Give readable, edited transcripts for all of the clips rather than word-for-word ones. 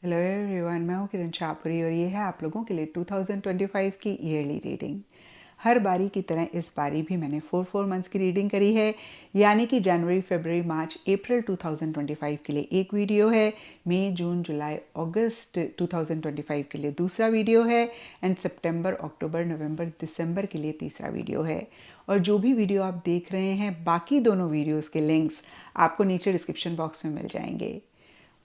Hello everyone, मैं हूँ किरण शाहपुरी और ये है आप लोगों के लिए 2025 की ईयरली रीडिंग। हर बारी की तरह इस बारी भी मैंने 4 मंथ्स की रीडिंग करी है, यानी कि जनवरी, फरवरी, मार्च, अप्रैल 2025 के लिए एक वीडियो है, मई, जून, जुलाई, अगस्त 2025 के लिए दूसरा वीडियो है एंड सितंबर, अक्टूबर, नवंबर, दिसंबर के लिए तीसरा वीडियो है। और जो भी वीडियो आप देख रहे हैं, बाकी दोनों वीडियोज़ के लिंक्स आपको नीचे डिस्क्रिप्शन बॉक्स में मिल जाएंगे।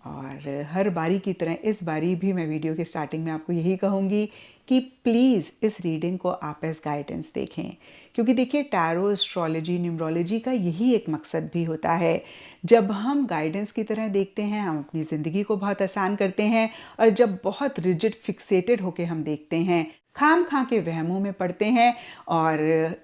और हर बारी की तरह इस बारी भी मैं वीडियो के स्टार्टिंग में आपको यही कहूँगी कि प्लीज़ इस रीडिंग को आप एज गाइडेंस देखें, क्योंकि देखिए टैरो, एस्ट्रोलॉजी, न्यूमरोलॉजी का यही एक मकसद भी होता है। जब हम गाइडेंस की तरह देखते हैं, हम अपनी ज़िंदगी को बहुत आसान करते हैं, और जब बहुत रिजिड फिक्सेटेड होके हम देखते हैं, खाम खा के वहमों में पड़ते हैं, और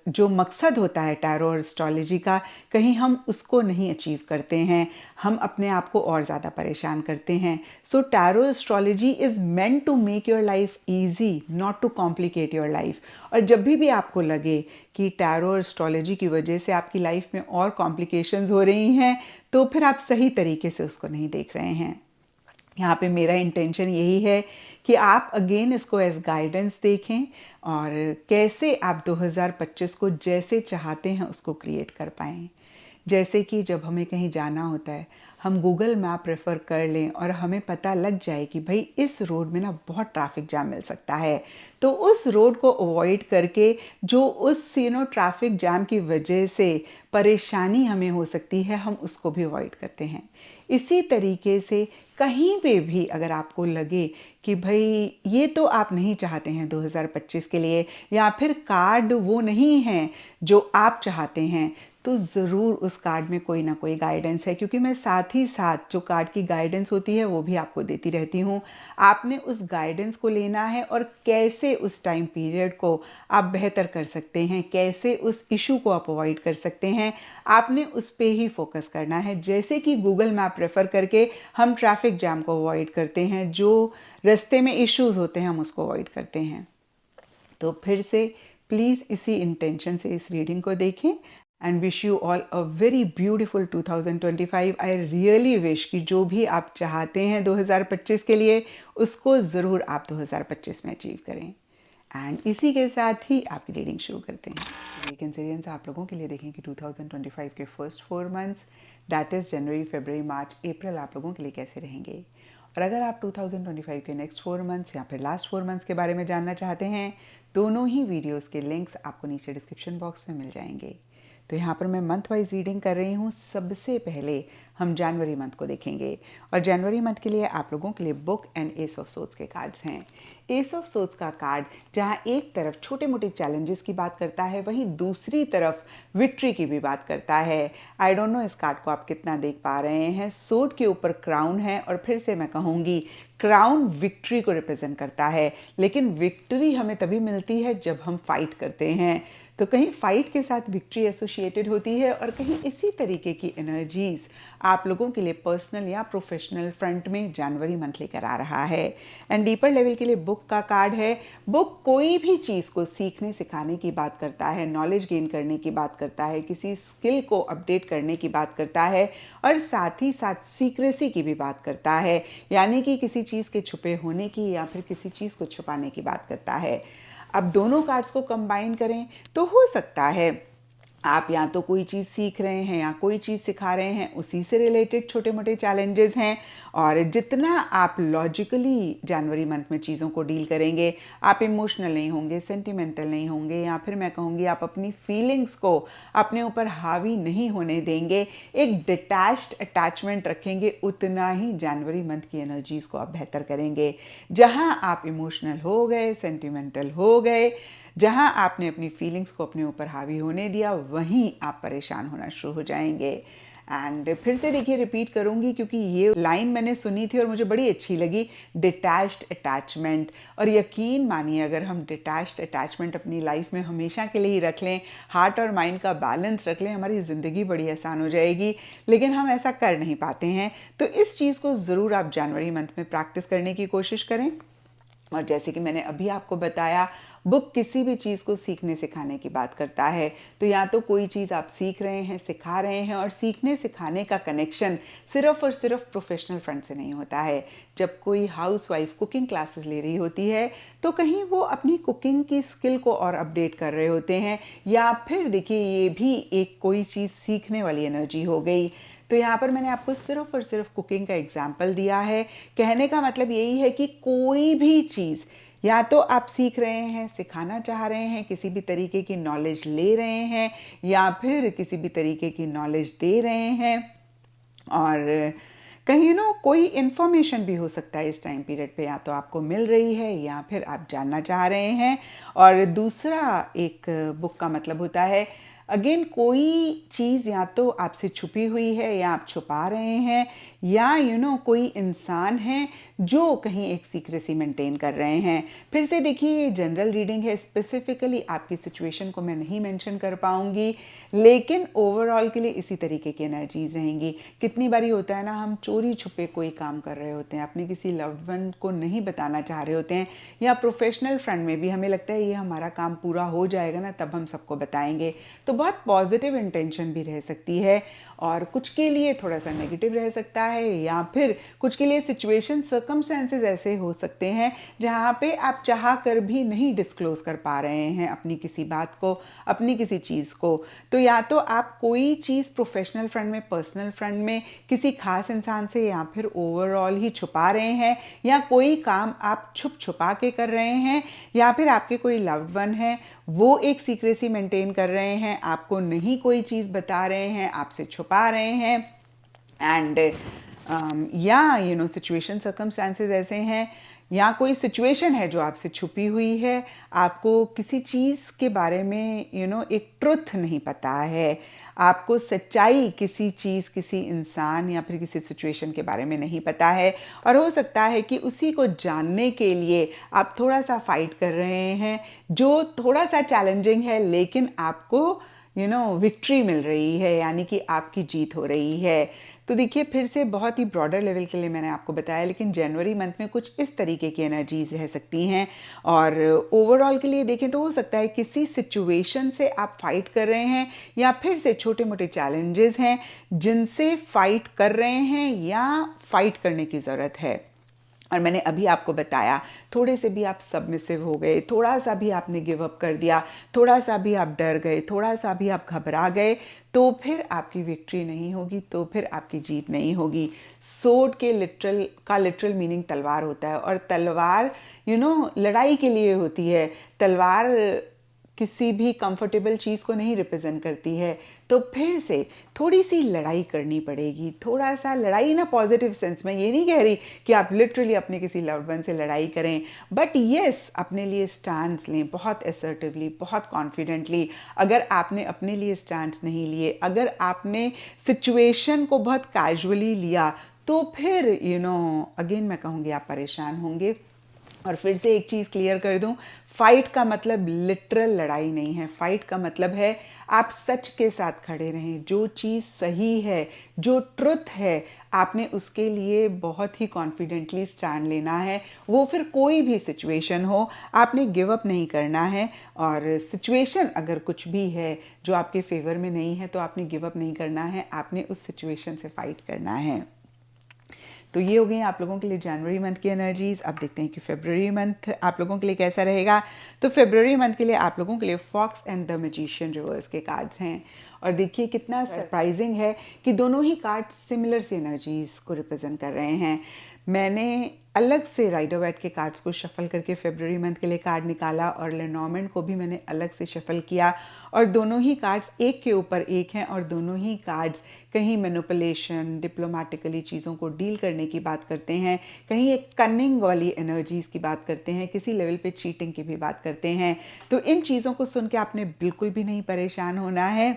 जो मकसद होता है टैरो और एस्ट्रोलॉजी का, कहीं हम उसको नहीं अचीव करते हैं, हम अपने आप को और ज़्यादा परेशान करते हैं। So tarot astrology is meant to make your life easy, not to complicate your life. और जब भी आपको लगे कि टैरो एस्ट्रोलॉजी की वजह से आपकी लाइफ में और कॉम्प्लिकेशंस हो रही हैं, तो फिर आप सही तरीके से उसको नहीं देख रहे हैं। यहाँ पे मेरा इंटेंशन यही है कि आप अगेन इसको एज गाइडेंस देखें और कैसे आप 2025 को जैसे चाहते हैं उसको क्रिएट कर पाएँ। जैसे कि जब हमें कहीं जाना होता है, हम गूगल मैप रेफ़र कर लें और हमें पता लग जाए कि भाई इस रोड में ना बहुत ट्रैफिक जाम मिल सकता है, तो उस रोड को अवॉइड करके जो उस ट्रैफिक जाम की वजह से परेशानी हमें हो सकती है, हम उसको भी अवॉइड करते हैं। इसी तरीके से कहीं पे भी अगर आपको लगे कि भाई ये तो आप नहीं चाहते हैं 2025 के लिए, या फिर कार्ड वो नहीं है जो आप चाहते हैं, तो ज़रूर उस कार्ड में कोई ना कोई गाइडेंस है, क्योंकि मैं साथ ही साथ जो कार्ड की गाइडेंस होती है वो भी आपको देती रहती हूँ। आपने उस गाइडेंस को लेना है और कैसे उस टाइम पीरियड को आप बेहतर कर सकते हैं, कैसे उस इशू को आप अवॉइड कर सकते हैं, आपने उस पे ही फोकस करना है। जैसे कि गूगल मैप रेफ़र करके हम ट्रैफिक जैम को अवॉइड करते हैं, जो रास्ते में इश्यूज़ होते हैं हम उसको अवॉइड करते हैं। तो फिर से प्लीज़ इसी इंटेंशन से इस रीडिंग को देखें and wish you all a very beautiful 2025। I really wish कि जो भी आप चाहते हैं 2025 के लिए, उसको ज़रूर आप 2025 में अचीव करें। एंड इसी के साथ ही आपकी रीडिंग शुरू करते हैं। कैंसेरियंस आप लोगों के लिए देखें कि 2025 के first 4 months, that is January, February, March, April आप लोगों के लिए कैसे रहेंगे। और अगर आप 2025 के नेक्स्ट 4 मंथ्स या फिर लास्ट 4 मंथ्स के बारे में जानना चाहते हैं, दोनों ही वीडियोस के लिंक्स आपको नीचे डिस्क्रिप्शन बॉक्स में मिल जाएंगे। तो यहाँ पर मैं मंथ वाइज रीडिंग कर रही हूँ। सबसे पहले हम जनवरी मंथ को देखेंगे, और जनवरी मंथ के लिए आप लोगों के लिए book and S of swords के कार्ड्स हैं। एस ऑफ सोर्ड्स का कार्ड जहाँ एक तरफ छोटे मोटे चैलेंजेस की बात करता है, वहीं दूसरी तरफ विक्ट्री की भी बात करता है। आई डोंट नो इस कार्ड को आप कितना देख पा रहे हैं। सोर्ड के ऊपर क्राउन है, और फिर से मैं कहूँगी क्राउन विक्ट्री को रिप्रेजेंट करता है, लेकिन विक्ट्री हमें तभी मिलती है जब हम फाइट करते हैं। तो कहीं फाइट के साथ विक्ट्री एसोसिएटेड होती है, और कहीं इसी तरीके की एनर्जीज आप लोगों के लिए पर्सनल या प्रोफेशनल फ्रंट में जनवरी मंथ लेकर आ रहा है। एंड डीपर लेवल के लिए बुक का कार्ड है। बुक कोई भी चीज़ को सीखने सिखाने की बात करता है, नॉलेज गेन करने की बात करता है, किसी स्किल को अपडेट करने की बात करता है, और साथ ही साथ सीक्रेसी की भी बात करता है, यानी कि किसी चीज़ के छुपे होने की या फिर किसी चीज़ को छुपाने की बात करता है। अब दोनों कार्ड्स को कंबाइन करें तो हो सकता है आप या तो कोई चीज़ सीख रहे हैं या कोई चीज़ सिखा रहे हैं, उसी से रिलेटेड छोटे मोटे चैलेंजेस हैं। और जितना आप लॉजिकली जनवरी मंथ में चीज़ों को डील करेंगे, आप इमोशनल नहीं होंगे, सेंटिमेंटल नहीं होंगे, या फिर मैं कहूँगी आप अपनी फीलिंग्स को अपने ऊपर हावी नहीं होने देंगे, एक डिटैच्ड अटैचमेंट रखेंगे, उतना ही जनवरी मंथ की एनर्जीज़ को आप बेहतर करेंगे। जहाँ आप इमोशनल हो गए, सेंटिमेंटल हो गए, जहाँ आपने अपनी फीलिंग्स को अपने ऊपर हावी होने दिया, वहीं आप परेशान होना शुरू हो जाएंगे। एंड फिर से देखिए, रिपीट करूँगी क्योंकि ये लाइन मैंने सुनी थी और मुझे बड़ी अच्छी लगी, डिटैच्ड अटैचमेंट। और यकीन मानिए, अगर हम डिटैच्ड अटैचमेंट अपनी लाइफ में हमेशा के लिए ही रख लें, हार्ट और माइंड का बैलेंस रख लें, हमारी ज़िंदगी बड़ी आसान हो जाएगी। लेकिन हम ऐसा कर नहीं पाते हैं। तो इस चीज़ को ज़रूर आप जनवरी मंथ में प्रैक्टिस करने की कोशिश करें। और जैसे कि मैंने अभी आपको बताया, बुक किसी भी चीज़ को सीखने सिखाने की बात करता है। तो या तो कोई चीज़ आप सीख रहे हैं, सिखा रहे हैं, और सीखने सिखाने का कनेक्शन सिर्फ और सिर्फ प्रोफेशनल फ्रंट से नहीं होता है। जब कोई हाउसवाइफ कुकिंग क्लासेस ले रही होती है तो कहीं वो अपनी कुकिंग की स्किल को और अपडेट कर रहे होते हैं, या फिर देखिए ये भी एक कोई चीज़ सीखने वाली एनर्जी हो गई। तो यहाँ पर मैंने आपको सिर्फ और सिर्फ कुकिंग का एग्जाम्पल दिया है। कहने का मतलब यही है कि कोई भी चीज़ या तो आप सीख रहे हैं, सिखाना चाह रहे हैं, किसी भी तरीके की नॉलेज ले रहे हैं, या फिर किसी भी तरीके की नॉलेज दे रहे हैं, और कहीं कोई इन्फॉर्मेशन भी हो सकता है इस टाइम पीरियड पे, या तो आपको मिल रही है या फिर आप जानना चाह रहे हैं। और दूसरा एक बुक का मतलब होता है, अगेन कोई चीज़ या तो आपसे छुपी हुई है या आप छुपा रहे हैं, या कोई इंसान है जो कहीं एक सीक्रेसी मेंटेन कर रहे हैं। फिर से देखिए, ये जनरल रीडिंग है, स्पेसिफिकली आपकी सिचुएशन को मैं नहीं मेंशन कर पाऊंगी, लेकिन ओवरऑल के लिए इसी तरीके की एनर्जीज रहेंगी। कितनी बारी होता है ना, हम चोरी छुपे कोई काम कर रहे होते हैं, अपने किसी लव्ड वन को नहीं बताना चाह रहे होते हैं, या प्रोफेशनल फ्रंट में भी हमें लगता है ये हमारा काम पूरा हो जाएगा ना तब हम सबको बताएंगे। तो बहुत पॉजिटिव इंटेंशन भी रह सकती है, और कुछ के लिए थोड़ा सा नेगेटिव रह सकता है, या फिर कुछ के लिए सिचुएशन सर्कमस्टेंसेस ऐसे हो सकते हैं जहाँ पे आप चाह कर भी नहीं डिस्क्लोज कर पा रहे हैं अपनी किसी बात को, अपनी किसी चीज़ को। तो या तो आप कोई चीज़ प्रोफेशनल फ्रंट में, पर्सनल फ्रंट में किसी खास इंसान से या फिर ओवरऑल ही छुपा रहे हैं, या कोई काम आप छुप छुपा के कर रहे हैं, या फिर आपके कोई लव्ड वन है वो एक सीक्रेसी मेंटेन कर रहे हैं, आपको नहीं कोई चीज़ बता रहे हैं, आपसे छुपा रहे हैं। एंड या सिचुएशन सर्कमस्टांसेस ऐसे हैं, या कोई सिचुएशन है जो आपसे छुपी हुई है, आपको किसी चीज़ के बारे में एक ट्रुथ नहीं पता है, आपको सच्चाई किसी चीज़, किसी इंसान या फिर किसी सिचुएशन के बारे में नहीं पता है, और हो सकता है कि उसी को जानने के लिए आप थोड़ा सा फाइट कर रहे हैं, जो थोड़ा सा चैलेंजिंग है, लेकिन आपको विक्ट्री मिल रही है, यानी कि आपकी जीत हो रही है। तो देखिए, फिर से बहुत ही ब्रॉडर लेवल के लिए मैंने आपको बताया, लेकिन जनवरी मंथ में कुछ इस तरीके की एनर्जीज रह सकती हैं। और ओवरऑल के लिए देखें तो हो सकता है किसी सिचुएशन से आप फाइट कर रहे हैं, या फिर से छोटे मोटे चैलेंजेस हैं जिनसे फाइट कर रहे हैं या फाइट करने की ज़रूरत है। और मैंने अभी आपको बताया, थोड़े से भी आप सबमिसिव हो गए, थोड़ा सा भी आपने गिव अप कर दिया, थोड़ा सा भी आप डर गए, थोड़ा सा भी आप घबरा गए, तो फिर आपकी विक्ट्री नहीं होगी, तो फिर आपकी जीत नहीं होगी। सोर्ड के लिटरल मीनिंग तलवार होता है, और तलवार लड़ाई के लिए होती है। तलवार किसी भी कंफर्टेबल चीज़ को नहीं रिप्रेजेंट करती है। तो फिर से थोड़ी सी लड़ाई करनी पड़ेगी, थोड़ा सा लड़ाई ना पॉजिटिव सेंस में, ये नहीं कह रही कि आप लिटरली अपने किसी लव्ड वन से लड़ाई करें, बट येस अपने लिए स्टैंड्स लें, बहुत असर्टिवली, बहुत कॉन्फिडेंटली। अगर आपने अपने लिए स्टैंड्स नहीं लिए, अगर आपने सिचुएशन को बहुत कैजुअली लिया, तो फिर अगेन मैं कहूँगी आप परेशान होंगे। और फिर से एक चीज़ क्लियर कर दूं, फाइट का मतलब लिटरल लड़ाई नहीं है। फाइट का मतलब है आप सच के साथ खड़े रहें, जो चीज़ सही है, जो ट्रुथ है, आपने उसके लिए बहुत ही कॉन्फिडेंटली स्टैंड लेना है। वो फिर कोई भी सिचुएशन हो, आपने गिव अप नहीं करना है। और सिचुएशन अगर कुछ भी है जो आपके फेवर में नहीं है, तो आपने गिव अप नहीं करना है, आपने उस सिचुएशन से फाइट करना है। तो ये हो गई आप लोगों के लिए जनवरी मंथ की एनर्जीज। अब देखते हैं कि फरवरी मंथ आप लोगों के लिए कैसा रहेगा। तो फरवरी मंथ के लिए आप लोगों के लिए fox and the magician reverse के कार्ड्स हैं, और देखिए कितना सरप्राइजिंग है कि दोनों ही कार्ड्स सिमिलर सी एनर्जीज को रिप्रेजेंट कर रहे हैं। मैंने अलग से राइडर वाइट के कार्ड्स को शफल करके फरवरी मंथ के लिए कार्ड निकाला, और लेनॉर्मैंड को भी मैंने अलग से शफल किया, और दोनों ही कार्ड्स एक के ऊपर एक हैं, और दोनों ही कार्ड्स कहीं मैनिपुलेशन, डिप्लोमेटिकली चीज़ों को डील करने की बात करते हैं, कहीं एक कनिंग वाली एनर्जीज़ की बात करते हैं, किसी लेवल पे चीटिंग की भी बात करते हैं। तो इन चीज़ों को सुन के आपने बिल्कुल भी नहीं परेशान होना है,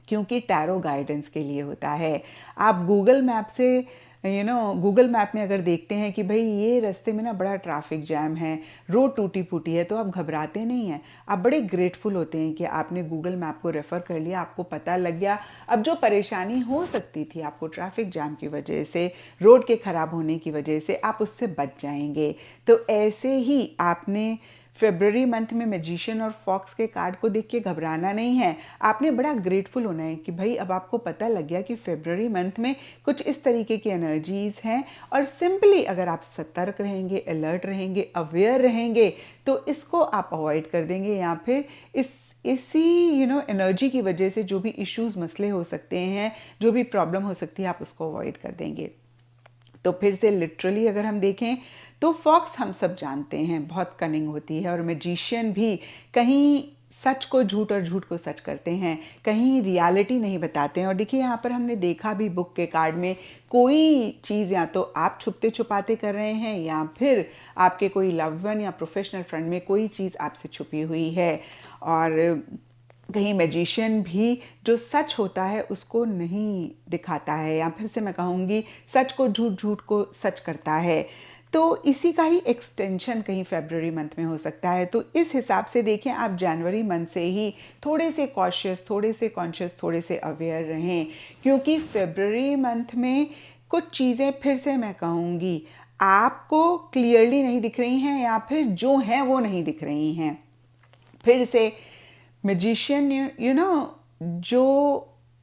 क्योंकि टैरो गाइडेंस के लिए होता है। आप गूगल मैप से गूगल मैप में अगर देखते हैं कि भाई ये रास्ते में ना बड़ा ट्रैफिक जैम है, रोड टूटी फूटी है, तो आप घबराते नहीं हैं, आप बड़े ग्रेटफुल होते हैं कि आपने गूगल मैप को रेफ़र कर लिया, आपको पता लग गया। अब जो परेशानी हो सकती थी आपको ट्रैफिक जैम की वजह से, रोड के ख़राब होने की वजह से, आप उससे बच जाएंगे। तो ऐसे ही आपने फेब्रवरी मंथ में मैजिशियन और फॉक्स के कार्ड को देख के घबराना नहीं है, आपने बड़ा ग्रेटफुल होना है कि भाई अब आपको पता लग गया कि फेब्रवरी मंथ में कुछ इस तरीके की एनर्जीज हैं। और सिंपली अगर आप सतर्क रहेंगे, अलर्ट रहेंगे, अवेयर रहेंगे, तो इसको आप अवॉइड कर देंगे, या फिर इसी एनर्जी की वजह से जो भी इश्यूज मसले हो सकते हैं, जो भी प्रॉब्लम हो सकती है, आप उसको अवॉइड कर देंगे। तो फिर से लिटरली अगर हम देखें तो फॉक्स हम सब जानते हैं बहुत कनिंग होती है, और मैजिशियन भी कहीं सच को झूठ और झूठ को सच करते हैं, कहीं रियलिटी नहीं बताते हैं। और देखिए यहाँ पर हमने देखा भी बुक के कार्ड में, कोई चीज़ या तो आप छुपते छुपाते कर रहे हैं, या फिर आपके कोई लव वन या प्रोफेशनल फ्रेंड में कोई चीज़ आपसे छुपी हुई है। और कहीं मैजिशियन भी जो सच होता है उसको नहीं दिखाता है, या फिर से मैं कहूँगी सच को झूठ, झूठ को सच करता है। तो इसी का ही एक्सटेंशन कहीं फेब्रुअरी मंथ में हो सकता है। तो इस हिसाब से देखें, आप जनवरी मंथ से ही थोड़े से कॉशियस, थोड़े से कॉन्शियस, थोड़े से अवेयर रहें, क्योंकि फेब्रुअरी मंथ में कुछ चीज़ें फिर से मैं कहूँगी आपको क्लियरली नहीं दिख रही हैं, या फिर जो हैं वो नहीं दिख रही हैं। फिर से मैजिशियन जो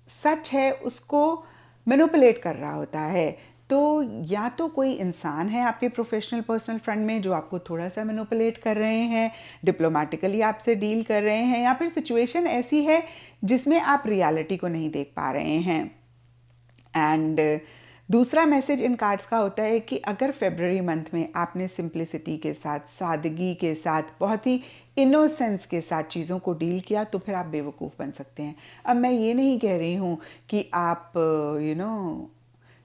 सच है उसको मैनिपुलेट कर रहा होता है। तो या तो कोई इंसान है आपके प्रोफेशनल पर्सनल फ्रेंड में जो आपको थोड़ा सा मैनिपुलेट कर रहे हैं, डिप्लोमेटिकली आपसे डील कर रहे हैं, या फिर सिचुएशन ऐसी है जिसमें आप रियलिटी को नहीं देख पा रहे हैं। एंड दूसरा मैसेज इन कार्ड्स का होता है कि अगर फेब्रवरी मंथ में आपने सिंप्लिसिटी के साथ, सादगी के साथ, बहुत ही इनोसेंस के साथ चीज़ों को डील किया, तो फिर आप बेवकूफ़ बन सकते हैं। अब मैं ये नहीं कह रही हूँ कि आप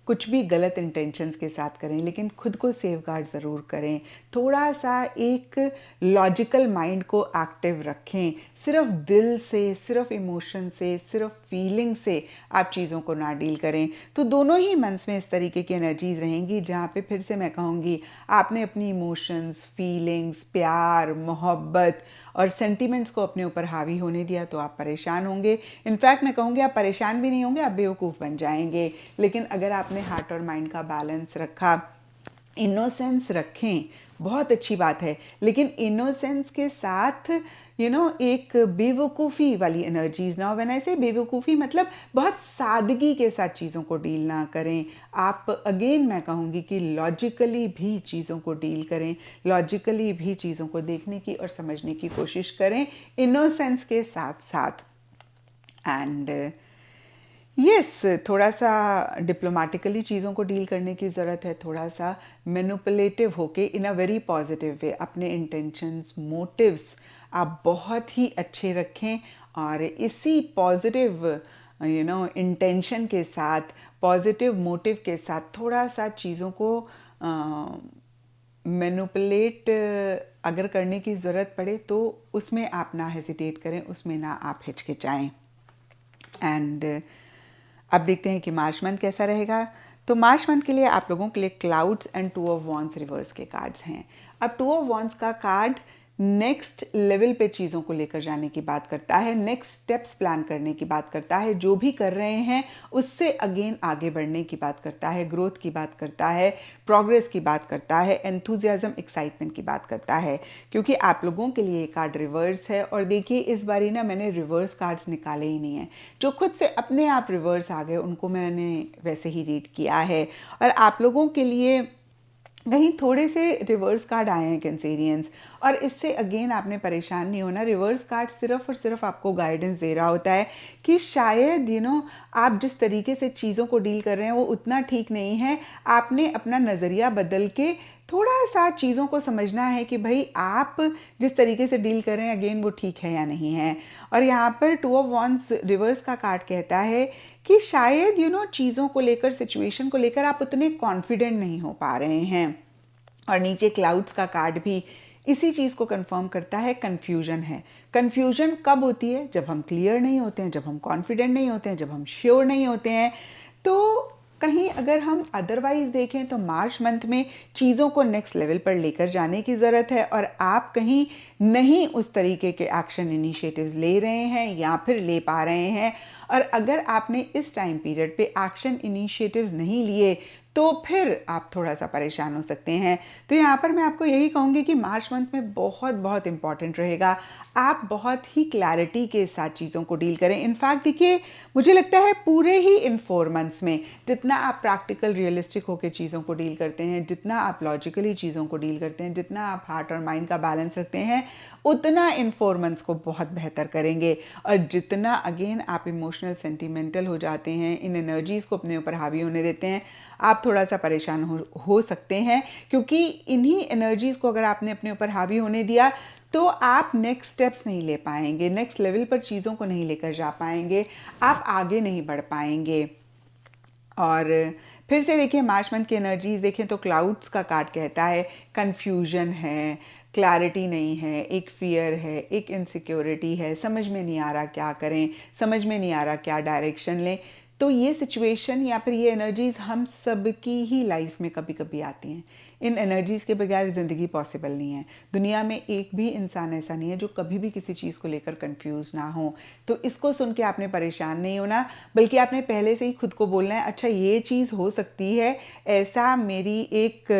कुछ भी गलत इंटेंशंस के साथ करें, लेकिन खुद को सेफ गार्ड ज़रूर करें। थोड़ा सा एक लॉजिकल माइंड को एक्टिव रखें। सिर्फ दिल से, सिर्फ इमोशन से, सिर्फ फीलिंग से आप चीज़ों को ना डील करें। तो दोनों ही मंथ्स में इस तरीके की एनर्जीज रहेंगी जहाँ पे फिर से मैं कहूँगी आपने अपनी इमोशंस, फीलिंग्स, प्यार, मोहब्बत और सेंटिमेंट्स को अपने ऊपर हावी होने दिया, तो आप परेशान होंगे। इनफैक्ट मैं कहूँगी आप परेशान भी नहीं होंगे, आप बेवकूफ़ बन जाएंगे। लेकिन अगर आपने हार्ट और माइंड का बैलेंस रखा, इनोसेंस रखें, बहुत अच्छी बात है, लेकिन इनोसेंस के साथ एक बेवकूफ़ी वाली एनर्जीज ना हो। व्हेन आई से बेवकूफ़ी मतलब बहुत सादगी के साथ चीज़ों को डील ना करें। आप अगेन मैं कहूँगी कि लॉजिकली भी चीज़ों को डील करें, लॉजिकली भी चीज़ों को देखने की और समझने की कोशिश करें, इनोसेंस के साथ साथ। एंड यस, थोड़ा सा डिप्लोमेटिकली चीज़ों को डील करने की ज़रूरत है, थोड़ा सा मैनिपुलेटिव होके इन अ वेरी पॉजिटिव वे अपने इंटेंशंस, मोटिव्स आप बहुत ही अच्छे रखें, और इसी पॉजिटिव इंटेंशन के साथ, पॉजिटिव मोटिव के साथ थोड़ा सा चीज़ों को मैनिपुलेट अगर करने की ज़रूरत पड़े तो उसमें आप ना हेजिटेट करें, उसमें ना आप हिचकिचाएं। एंड अब देखते हैं कि मार्च मंथ कैसा रहेगा। तो मार्च मंथ के लिए आप लोगों के लिए clouds and two of wands reverse के कार्ड्स हैं। अब टू ऑफ वॉन्ड्स का कार्ड नेक्स्ट लेवल पे चीज़ों को लेकर जाने की बात करता है, नेक्स्ट स्टेप्स प्लान करने की बात करता है, जो भी कर रहे हैं उससे अगेन आगे बढ़ने की बात करता है, ग्रोथ की बात करता है, प्रोग्रेस की बात करता है, एंथुजियाज्म, एक्साइटमेंट की बात करता है। क्योंकि आप लोगों के लिए ये कार्ड रिवर्स है, और देखिए इस बारी ना मैंने रिवर्स कार्ड्स निकाले ही नहीं है, जो खुद से अपने आप रिवर्स आ गए उनको मैंने वैसे ही रीड किया है। और आप लोगों के लिए कहीं थोड़े से रिवर्स कार्ड आए हैं कैंसेरियंस, और इससे अगेन आपने परेशान नहीं होना। रिवर्स कार्ड सिर्फ और सिर्फ आपको गाइडेंस दे रहा होता है कि शायद आप जिस तरीके से चीज़ों को डील कर रहे हैं वो उतना ठीक नहीं है, आपने अपना नज़रिया बदल के थोड़ा सा चीज़ों को समझना है कि भाई आप जिस तरीके से डील कर रहे हैं अगेन वो ठीक है या नहीं है। और यहाँ पर टू ऑफ वॉन्ड्स रिवर्स का कार्ड कहता है कि शायद चीज़ों को लेकर, सिचुएशन को लेकर आप उतने कॉन्फिडेंट नहीं हो पा रहे हैं। और नीचे क्लाउड्स का कार्ड भी इसी चीज़ को कंफर्म करता है, कन्फ्यूजन है। कन्फ्यूजन कब होती है? जब हम क्लियर नहीं होते हैं, जब हम कॉन्फिडेंट नहीं होते हैं, जब हम श्योर नहीं होते हैं। तो कहीं अगर हम अदरवाइज़ देखें तो मार्च मंथ में चीज़ों को नेक्स्ट लेवल पर लेकर जाने की ज़रूरत है और आप कहीं नहीं उस तरीके के एक्शन इनिशिएटिव्स ले रहे हैं या फिर ले पा रहे हैं। और अगर आपने इस टाइम पीरियड पे एक्शन इनिशिएटिव्स नहीं लिए तो फिर आप थोड़ा-सा परेशान हो सकते हैं। तो यहाँ पर मैं आपको यही कहूँगी कि मार्च मंथ में बहुत इम्पॉर्टेंट रहेगा। आप बहुत ही क्लैरिटी के साथ चीज़ों को डील करें। इनफैक्ट देखिए, मुझे लगता है पूरे ही इन 4 मंथ्स में जितना आप प्रैक्टिकल रियलिस्टिक होकर चीज़ों को डील करते हैं, जितना आप लॉजिकली चीज़ों को डील करते हैं, जितना आप हार्ट और माइंड का बैलेंस रखते हैं, उतना इन 4 मंथ्स को बहुत बेहतर करेंगे। और जितना अगेन आप इमोशनल सेंटिमेंटल हो जाते हैं, इन एनर्जीज़ को अपने ऊपर हावी होने देते हैं, आप थोड़ा-सा परेशान हो सकते हैं। क्योंकि इन्हीं एनर्जीज़ को अगर आपने अपने ऊपर हावी होने दिया तो आप नेक्स्ट स्टेप्स नहीं ले पाएँगे, नेक्स्ट लेवल पर चीज़ों को नहीं लेकर जा पाएँगे, आप आगे नहीं बढ़ पाएँगे। और फिर से देखिए, मार्च मंथ की एनर्जीज़ देखें तो क्लाउड्स का कार्ड कहता है कन्फ्यूजन है, क्लैरिटी नहीं है, एक फ़ियर है, एक इनसिक्योरिटी है, समझ में नहीं आ रहा क्या करें, समझ में नहीं आ रहा क्या डायरेक्शन लें। तो ये सिचुएशन या फिर ये एनर्जीज़ हम सबकी ही लाइफ में कभी-कभी आती हैं। इन एनर्जीज़ के बगैर ज़िंदगी पॉसिबल नहीं है। दुनिया में एक भी इंसान ऐसा नहीं है जो कभी भी किसी चीज़ को लेकर कंफ्यूज ना हो। तो इसको सुन के आपने परेशान नहीं होना, बल्कि आपने पहले से ही खुद को बोलना है, अच्छा ये चीज़ हो सकती है, ऐसा मेरी एक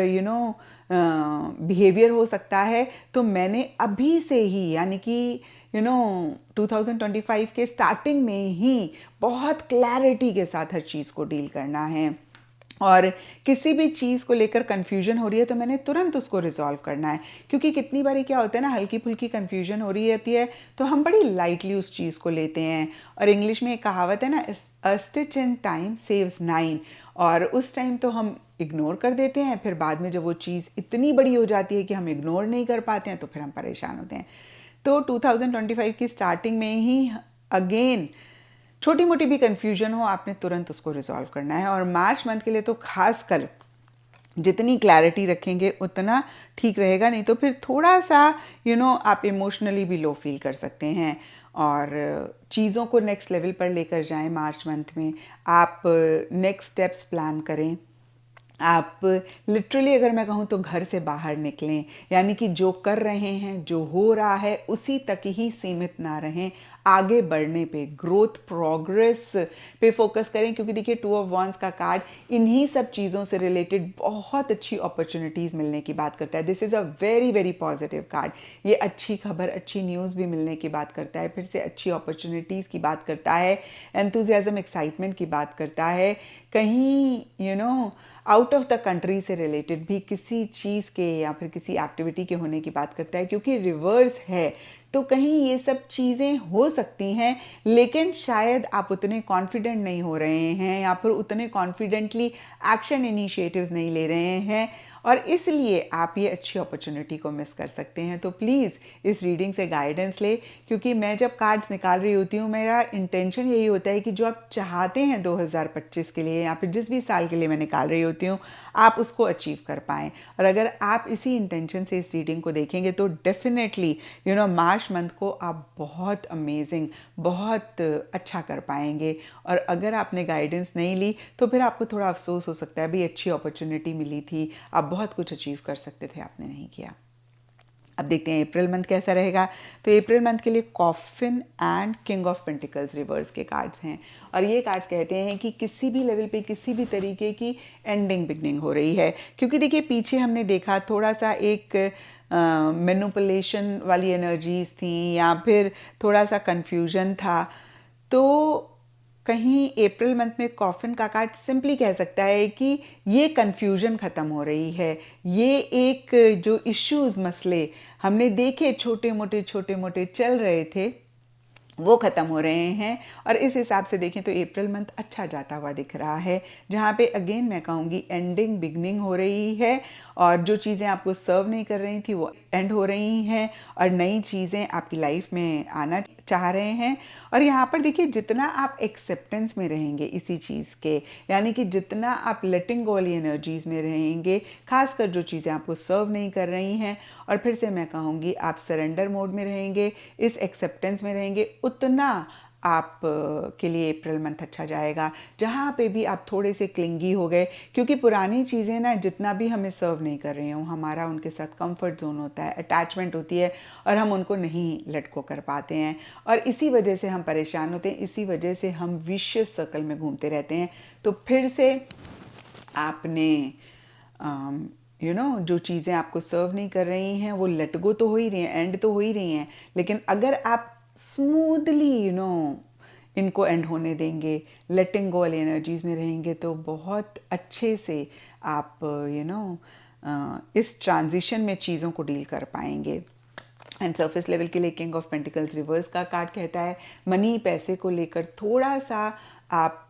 बिहेवियर हो सकता है। तो मैंने अभी से ही यानी कि 2025 के स्टार्टिंग में ही बहुत क्लैरिटी के साथ हर चीज़ को डील करना है। और किसी भी चीज़ को लेकर कन्फ्यूजन हो रही है तो मैंने तुरंत उसको रिजॉल्व करना है। क्योंकि कितनी बारी क्या होता है ना, हल्की फुल्की कन्फ्यूजन हो रही रहती है तो हम बड़ी लाइटली उस चीज़ को लेते हैं। और इंग्लिश में एक कहावत है ना, अ स्टिच इन टाइम सेव्स 9। और उस टाइम तो हम इग्नोर कर देते हैं, फिर बाद में जब वो चीज़ इतनी बड़ी हो जाती है कि हम इग्नोर नहीं कर पाते हैं तो फिर हम परेशान होते हैं। तो 2025 की स्टार्टिंग में ही अगेन छोटी मोटी भी कन्फ्यूजन हो, आपने तुरंत उसको रिजॉल्व करना है। और मार्च मंथ के लिए तो खासकर जितनी क्लैरिटी रखेंगे उतना ठीक रहेगा, नहीं तो फिर थोड़ा सा आप इमोशनली भी लो फील कर सकते हैं। और चीज़ों को नेक्स्ट लेवल पर लेकर जाएं मार्च मंथ में। आप नेक्स्ट स्टेप्स प्लान करें। आप लिटरली अगर मैं कहूँ तो घर से बाहर निकलें, यानी कि जो कर रहे हैं, जो हो रहा है उसी तक ही सीमित ना रहें, आगे बढ़ने पे, ग्रोथ प्रोग्रेस पे फोकस करें। क्योंकि देखिए, 2 ऑफ वांड्स का कार्ड इन्हीं सब चीज़ों से रिलेटेड बहुत अच्छी अपॉर्चुनिटीज़ मिलने की बात करता है। This is a very positive card. ये अच्छी खबर, अच्छी न्यूज़ भी मिलने की बात करता है, फिर से अच्छी अपॉर्चुनिटीज़ की बात करता है, एंथुजियाज्म, एक्साइटमेंट की बात करता है। कहीं आउट ऑफ द कंट्री से रिलेटेड भी किसी चीज़ के या फिर किसी एक्टिविटी के होने की बात करता है। क्योंकि रिवर्स है तो कहीं ये सब चीज़ें हो सकती हैं, लेकिन शायद आप उतने कॉन्फिडेंट नहीं हो रहे हैं या फिर उतने कॉन्फिडेंटली एक्शन इनिशिएटिव्स नहीं ले रहे हैं, और इसलिए आप ये अच्छी अपॉर्चुनिटी को मिस कर सकते हैं। तो प्लीज़ इस रीडिंग से गाइडेंस ले। क्योंकि मैं जब कार्ड्स निकाल रही होती हूँ, मेरा इंटेंशन यही होता है कि जो आप चाहते हैं 2025 के लिए या फिर जिस भी साल के लिए मैं निकाल रही होती हूँ, आप उसको अचीव कर पाएँ। और अगर आप इसी इंटेंशन से इस रीडिंग को देखेंगे तो डेफिनेटली मार्च मंथ को आप बहुत अमेजिंग, बहुत अच्छा कर पाएंगे। और अगर आपने गाइडेंस नहीं ली तो फिर आपको थोड़ा अफसोस हो सकता है, भाई अच्छी अपॉर्चुनिटी मिली थी, आप बहुत कुछ अचीव कर सकते थे, आपने नहीं किया। अब देखते हैं अप्रैल मंथ कैसा रहेगा। तो अप्रैल मंथ के लिए coffin and king of pentacles reverse के कार्ड्स हैं। और ये कार्ड्स कहते हैं कि किसी भी लेवल पे किसी भी तरीके की एंडिंग बिगनिंग हो रही है। क्योंकि देखिए, पीछे हमने देखा थोड़ा सा एक मैनिपुलेशन वाली एनर्जीज थी या फिर थोड़ा सा कन्फ्यूजन था। तो कहीं अप्रैल मंथ में कॉफिन का कार्ड सिंपली कह सकता है कि ये कन्फ्यूजन ख़त्म हो रही है। ये एक जो इश्यूज़, मसले हमने देखे छोटे मोटे चल रहे थे, वो ख़त्म हो रहे हैं। और इस हिसाब से देखें तो अप्रैल मंथ अच्छा जाता हुआ दिख रहा है, जहाँ पे अगेन मैं कहूँगी एंडिंग बिगनिंग हो रही है। और जो चीज़ें आपको सर्व नहीं कर रही थी वो एंड हो रही हैं, और नई चीज़ें आपकी लाइफ में आना चाह रहे हैं। और यहाँ पर देखिए, जितना आप एक्सेप्टेंस में रहेंगे इसी चीज़ के, यानी कि जितना आप लेटिंग गो वाली एनर्जीज़ में रहेंगे, खासकर जो चीज़ें आपको सर्व नहीं कर रही हैं, और फिर से मैं कहूँगी आप सरेंडर मोड में रहेंगे, इस एक्सेप्टेंस में रहेंगे, उतना आप के लिए अप्रैल मंथ अच्छा जाएगा। जहाँ पे भी आप थोड़े से क्लिंगी हो गए, क्योंकि पुरानी चीज़ें ना जितना भी हमें सर्व नहीं कर रही हों, हमारा उनके साथ कंफर्ट जोन होता है, अटैचमेंट होती है और हम उनको नहीं लेट गो कर पाते हैं और इसी वजह से हम परेशान होते हैं, इसी वजह से हम विशियस सर्कल में घूमते रहते हैं। तो फिर से आपने जो चीज़ें आपको सर्व नहीं कर रही हैं वो लेट गो तो हो ही रही हैं, एंड तो हो ही रही हैं, लेकिन अगर आप स्मूथली इनको एंड होने देंगे, लेटिंग गो वाली एनर्जीज में रहेंगे, तो बहुत अच्छे से आप इस ट्रांजिशन में चीज़ों को डील कर पाएंगे। एंड सरफेस लेवल के लिए किंग ऑफ पेंटिकल्स रिवर्स का कार्ड कहता है मनी पैसे को लेकर थोड़ा सा आप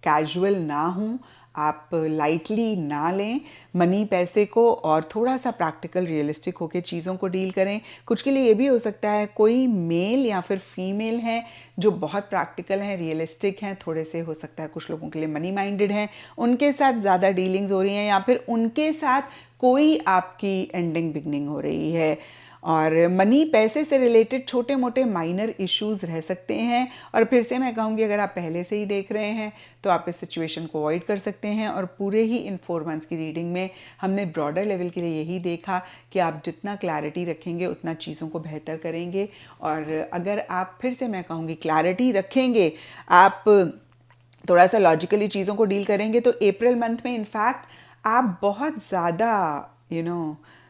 कैजुअल ना हों, आप लाइटली ना लें मनी पैसे को और थोड़ा सा प्रैक्टिकल रियलिस्टिक होकर चीज़ों को डील करें। कुछ के लिए ये भी हो सकता है कोई मेल या फिर फीमेल है जो बहुत प्रैक्टिकल हैं, रियलिस्टिक हैं, थोड़े से हो सकता है कुछ लोगों के लिए मनी माइंडेड हैं, उनके साथ ज़्यादा डीलिंग्स हो रही हैं या फिर उनके साथ कोई आपकी एंडिंग बिगनिंग हो रही है। और मनी पैसे से रिलेटेड छोटे मोटे माइनर इश्यूज रह सकते हैं और फिर से मैं कहूँगी अगर आप पहले से ही देख रहे हैं तो आप इस सिचुएशन को अवॉइड कर सकते हैं। और पूरे ही इन 4 मंथ्स की रीडिंग में हमने ब्रॉडर लेवल के लिए यही देखा कि आप जितना क्लैरिटी रखेंगे उतना चीज़ों को बेहतर करेंगे। और अगर आप फिर से मैं कहूँगी क्लैरिटी रखेंगे, आप थोड़ा सा लॉजिकली चीज़ों को डील करेंगे, तो अप्रैल मंथ में इनफैक्ट आप बहुत ज़्यादा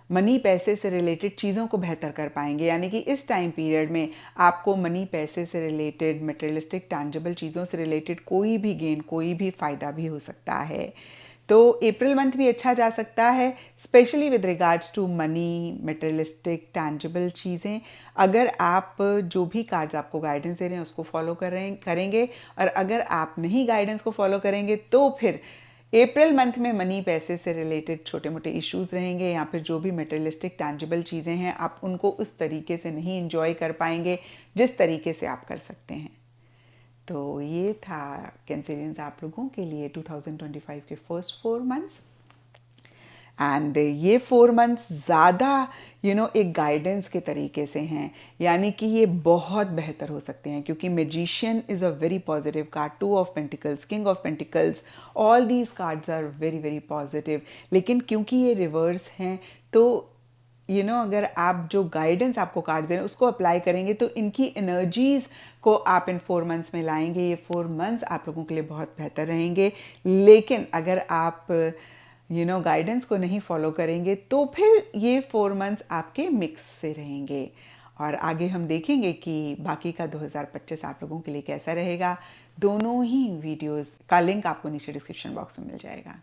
मनी पैसे से रिलेटेड चीज़ों को बेहतर कर पाएंगे। यानी कि इस टाइम पीरियड में आपको मनी पैसे से रिलेटेड, मटेरियलिस्टिक टैंजिबल चीज़ों से रिलेटेड कोई भी गेन, कोई भी फ़ायदा भी हो सकता है। तो अप्रैल मंथ भी अच्छा जा सकता है, especially with regards to money, materialistic tangible चीज़ें। अगर आप जो भी कार्ड्स आपको गाइडेंस दे रहे हैं उसको फॉलो करेंगे और अगर आप नहीं गाइडेंस को फॉलो करेंगे तो फिर अप्रैल मंथ में मनी पैसे से रिलेटेड छोटे मोटे इश्यूज रहेंगे या फिर जो भी मटेरियलिस्टिक टैंजिबल चीज़ें हैं आप उनको उस तरीके से नहीं इंजॉय कर पाएंगे जिस तरीके से आप कर सकते हैं। तो ये था कैंसेरियंस आप लोगों के लिए 2025 के फर्स्ट 4 मंथ्स। एंड ये 4 मंथ्स ज़्यादा एक गाइडेंस के तरीके से हैं, यानी कि ये बहुत बेहतर हो सकते हैं क्योंकि magician is a very positive card, 2 of pentacles, king of pentacles, all these cards are very very positive. लेकिन क्योंकि ये रिवर्स हैं तो अगर आप जो गाइडेंस आपको कार्ड दे रहे हैं उसको अप्लाई करेंगे तो इनकी एनर्जीज़ को आप इन 4 मंथ्स में लाएंगे। ये 4 मंथ्स आप लोगों के लिए बहुत बेहतर रहेंगे। लेकिन अगर आप गाइडेंस को नहीं फॉलो करेंगे तो फिर ये 4 मंथ्स आपके मिक्स से रहेंगे। और आगे हम देखेंगे कि बाकी का 2025 आप लोगों के लिए कैसा रहेगा। दोनों ही वीडियोस का लिंक आपको नीचे डिस्क्रिप्शन बॉक्स में मिल जाएगा।